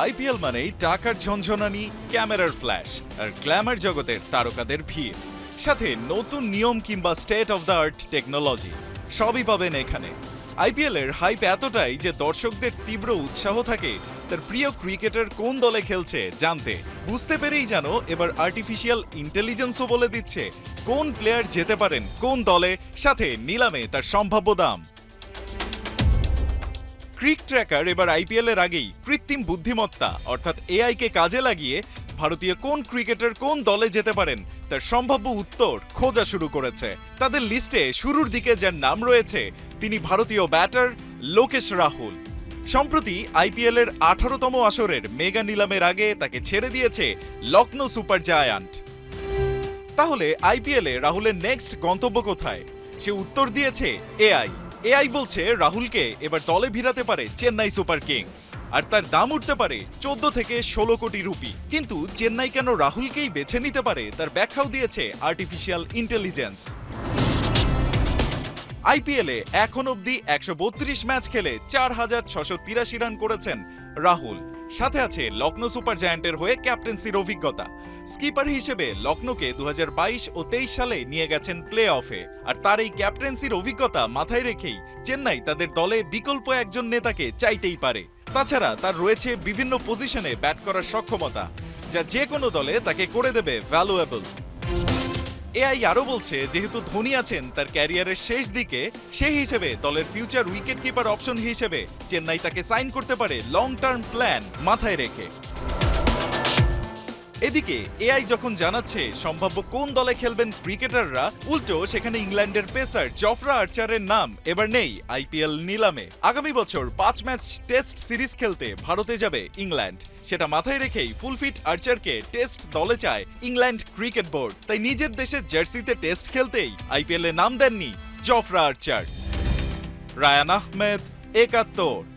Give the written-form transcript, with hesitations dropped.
IPL মানেই টাকার ঝনঝনানি, ক্যামেরার ফ্ল্যাশ আর গ্ল্যামার জগতের তারকাদের ভিড়, সাথে নতুন নিয়ম কিংবা state of the art technology সবই পাবেন এখানে। আইপিএল এর হাইপ এতটাই যে দর্শকদের তীব্র উৎসাহ থাকে তার প্রিয় ক্রিকেটার কোন দলে খেলছে জানতে। বুঝতে পেরেই যেন এবার আর্টিফিশিয়াল ইন্টেলিজেন্সও বলে দিচ্ছে কোন প্লেয়ার যেতে পারেন কোন দলে, সাথে নিলামে তার সম্ভাব্য দাম। ক্রিক ট্র্যাকার এবার আইপিএল এর আগেই কৃত্রিম বুদ্ধিমত্তা অর্থাৎ এআই কে কাজে লাগিয়ে ভারতীয় কোন ক্রিকেটার কোন দলে যেতে পারেন তার সম্ভাব্য উত্তর খোঁজা শুরু করেছে। তাদের লিস্টে শুরুর দিকে যার নাম রয়েছে তিনি ভারতীয় ব্যাটার লোকেশ রাহুল। সম্প্রতি আইপিএল এর 18তম আসরের মেগা নিলামের আগে তাকে ছেড়ে দিয়েছে লখনৌ সুপার জায়ান্ট। তাহলে আইপিএল এ রাহুলের নেক্সট গন্তব্য কোথায়? সে উত্তর দিয়েছে এআই বলছে রাহুলকে এবার দলে ভিড়াতে পারে চেন্নাই সুপার কিংস, আর তার দাম উঠতে পারে 14 থেকে 16 কোটি রুপি। কিন্তু চেন্নাই কেন রাহুলকেই বেছে নিতে পারে তার ব্যাখ্যাও দিয়েছে আর্টিফিশিয়াল ইন্টেলিজেন্স। আইপিএলে এখন অবধি 132 ম্যাচ খেলে 4683 রান করেছেন রাহুল। সাথে আছে লখনৌ সুপার জায়ান্টের হয়ে ক্যাপ্টেন্সির অভিজ্ঞতা। স্কিপার হিসেবে লখনৌকে 2022 ও 23 সালে নিয়ে গেছেন প্লে অফে। আর তার এই ক্যাপ্টেন্সির অভিজ্ঞতা মাথায় রেখেই চেন্নাই তাদের দলে বিকল্প একজন নেতাকে চাইতেই পারে। তাছাড়া তার রয়েছে বিভিন্ন পজিশনে ব্যাট করার সক্ষমতা, যা যে কোনো দলে তাকে করে দেবে ভ্যালুয়েবল। এআই আরো বলছে যেহেতু ধোনি আছেন তার ক্যারিয়ারের শেষ দিকে, সেই হিসেবে দলের ফিউচার উইকেট কিপার অপশন হিসেবে চেন্নাই তাকে সাইন করতে পারে লং টার্ম প্ল্যান মাথায় রেখে। এদিকে এআই যখন জানাচ্ছে সম্ভাব্য কোন দলে খেলবেন ক্রিকেটাররা, উল্টো সেখানে ইংল্যান্ডের পেসার জফরা আর্চারের নাম এবার নেই আইপিএল নিলামে। আগামী বছর 5 ম্যাচ টেস্ট সিরিজ খেলতে ভারতে যাবে ইংল্যান্ড। সেটা মাথায় রেখেই ফুলফিট আর্চারকে টেস্ট দলে চায় ইংল্যান্ড ক্রিকেট বোর্ড। তাই নিজের দেশের জার্সিতে টেস্ট খেলতেই আইপিএল এ নাম দেননি জফরা আর্চার। রায়ান আহমেদ, 71।